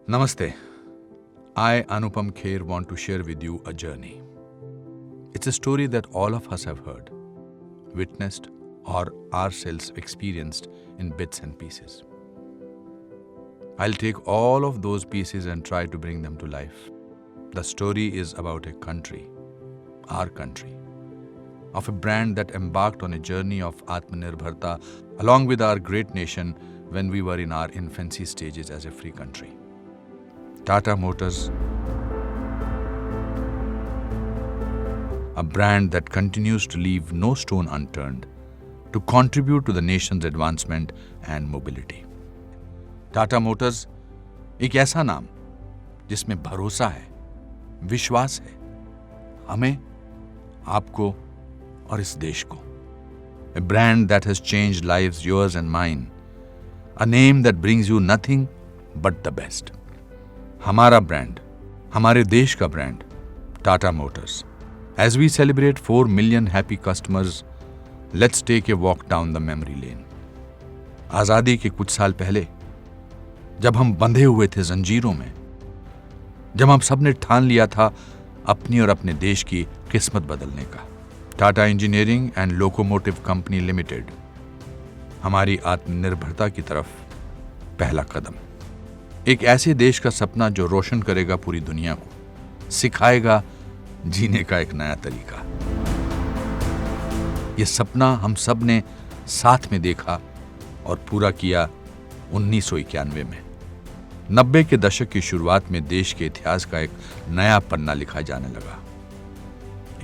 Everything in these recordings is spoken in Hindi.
Namaste. I, Anupam Kher, want to share with you a journey. It's a story that all of us have heard, witnessed, or ourselves experienced in bits and pieces. I'll take all of those pieces and try to bring them to life. The story is about a country, our country, of a brand that embarked on a journey of Atmanirbharta along with our great nation when we were in our infancy stages as a free country. Tata Motors, a brand that continues to leave no stone unturned to contribute to the nation's advancement and mobility. Tata Motors एक ऐसा नाम जिसमें भरोसा है, विश्वास है, हमें, आपको और इस देश को. A brand that has changed lives, yours and mine. A name that brings you nothing but the best. हमारा ब्रांड, हमारे देश का brand, Tata Motors. As we celebrate 4 million happy customers, let's take a walk down the memory lane. आजादी के कुछ साल पहले, जब हम बंधे हुए थे जंजीरों में, जब हम सबने ठान लिया था अपनी और अपने देश की किस्मत बदलने का, Tata engineering and locomotive company limited हमारी आत्मनिर्भरता की तरफ पहला कदम. एक ऐसे देश का सपना जो रोशन करेगा पूरी दुनिया को, सिखाएगा जीने का एक नया तरीका. यह सपना हम सब ने साथ में देखा और पूरा किया 1991 में. 90 के दशक की शुरुआत में देश के इतिहास का एक नया पन्ना लिखा जाने लगा.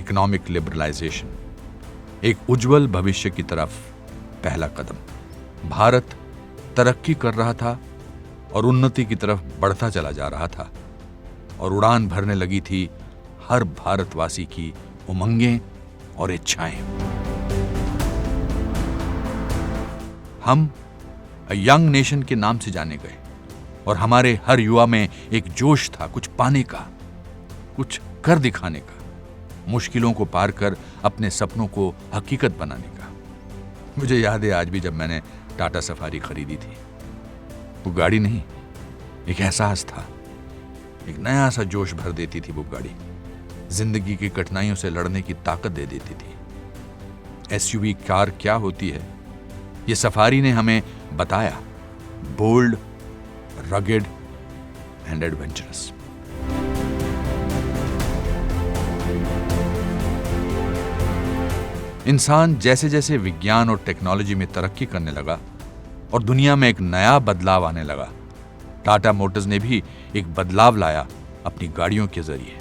इकोनॉमिक लिबरलाइजेशन, एक उज्जवल भविष्य की तरफ पहला कदम. भारत तरक्की कर रहा था और उन्नति की तरफ बढ़ता चला जा रहा था और उड़ान भरने लगी थी हर भारतवासी की उमंगें और इच्छाएं. हम यंग नेशन के नाम से जाने गए और हमारे हर युवा में एक जोश था कुछ पाने का, कुछ कर दिखाने का, मुश्किलों को पार कर अपने सपनों को हकीकत बनाने का. मुझे याद है आज भी जब मैंने टाटा सफारी खरीदी थी. वो गाड़ी नहीं, एक एहसास था. एक नया सा जोश भर देती थी वो गाड़ी. जिंदगी की कठिनाइयों से लड़ने की ताकत दे देती थी. एसयूवी कार क्या होती है, ये सफारी ने हमें बताया. Bold, rugged and adventurous. इंसान जैसे जैसे विज्ञान और टेक्नोलॉजी में तरक्की करने लगा और दुनिया में एक नया बदलाव आने लगा, टाटा मोटर्स ने भी एक बदलाव लाया अपनी गाड़ियों के जरिए.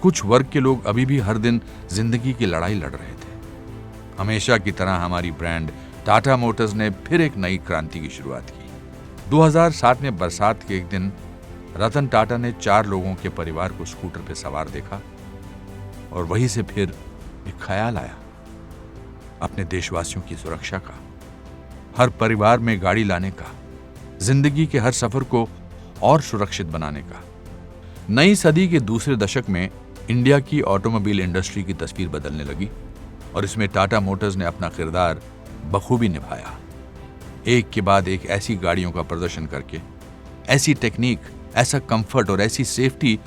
कुछ वर्ग के लोग अभी भी हर दिन जिंदगी की लड़ाई लड़ रहे थे. हमेशा की तरह हमारी ब्रांड टाटा मोटर्स ने फिर एक नई क्रांति की शुरुआत की. 2007 में बरसात के एक दिन रतन टाटा ने 4 लोगों के परिवार को स्कूटर पर सवार देखा और वहीं से फिर एक ख्याल आया अपने देशवासियों की सुरक्षा का, हर परिवार में गाड़ी लाने का, जिंदगी के हर सफर को और सुरक्षित बनाने का. नई सदी के दूसरे दशक में इंडिया की ऑटोमोबाइल इंडस्ट्री की तस्वीर बदलने लगी और इसमें टाटा मोटर्स ने अपना किरदार बखूबी निभाया. एक के बाद एक ऐसी गाड़ियों का प्रदर्शन करके, ऐसी टेक्निक, ऐसा कंफर्ट और ऐसी सेफ्टी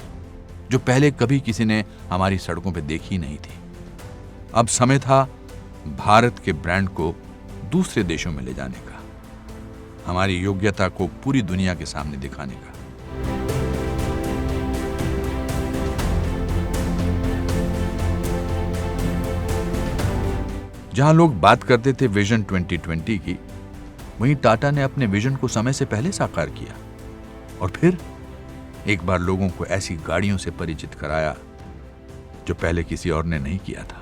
जो पहले कभी किसी ने हमारी सड़कों पे देखी नहीं थी. अब समय था भारत के ब्रांड को दूसरे देशों में ले जाने का, हमारी योग्यता को पूरी दुनिया के सामने दिखाने का. जहां लोग बात करते थे विजन 2020 की, वहीं टाटा ने अपने विजन को समय से पहले साकार किया और फिर एक बार लोगों को ऐसी गाड़ियों से परिचित कराया जो पहले किसी और ने नहीं किया था.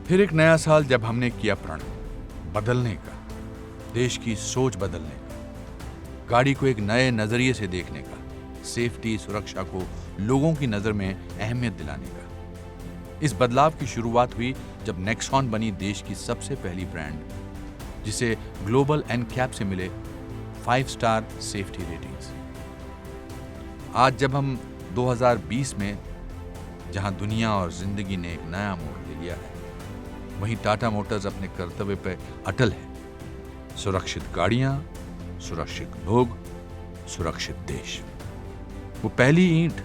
फिर एक नया साल जब हमने किया प्रण बदलने का, देश की सोच बदलने का, गाड़ी को एक नए नजरिए से देखने का, सेफ्टी सुरक्षा को लोगों की नजर में अहमियत दिलाने का। इस बदलाव की शुरुआत हुई जब नेक्सॉन बनी देश की सबसे पहली ब्रांड, जिसे ग्लोबल एनकैप से मिले 5 स्टार सेफ्टी रेटिंग्स। आज जब हम 2020 में जहां दुनिया और जिंदगी ने एक नया मोड़ ले लिया है, वहीं टाटा मोटर्स अपने कर्तव्य पर अटल है। सुरक्षित गाड़ियां, सुरक्षित लोग, सुरक्षित देश। वो पहली ईंट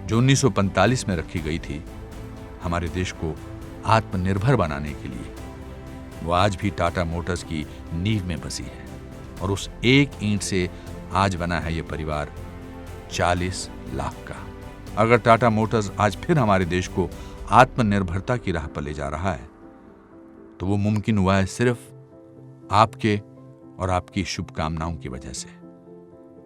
जो 1945 में रखी गई थी हमारे देश को आत्मनिर्भर बनाने के लिए, वो आज भी टाटा मोटर्स की नींव में बसी है। और उस एक ईंट से आज बना है ये परिवार 40 लाख का। अगर टाटा मोटर्स आज फिर हमारे देश को आत्मनिर्भरता की राह पर ले जा रहा है, तो वो मुमकिन हुआ है सिर्फ आपके और आपकी शुभकामनाओं की वजह से।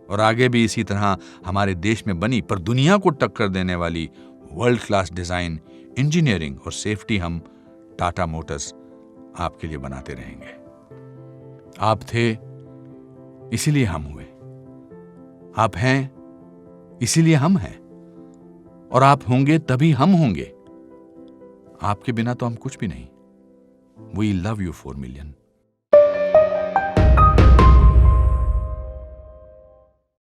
और आगे भी इसी तरह हमारे देश में बनी पर दुनिया को टक्कर देने वाली वर्ल्ड क्लास डिजाइन, इंजीनियरिंग और सेफ्टी हम टाटा मोटर्स आपके लिए बनाते रहेंगे। आप थे इसीलिए हम हुए, आप हैं इसीलिए हम हैं, और आप होंगे तभी हम होंगे। आपके बिना तो हम कुछ भी नहीं। We love you 4 million.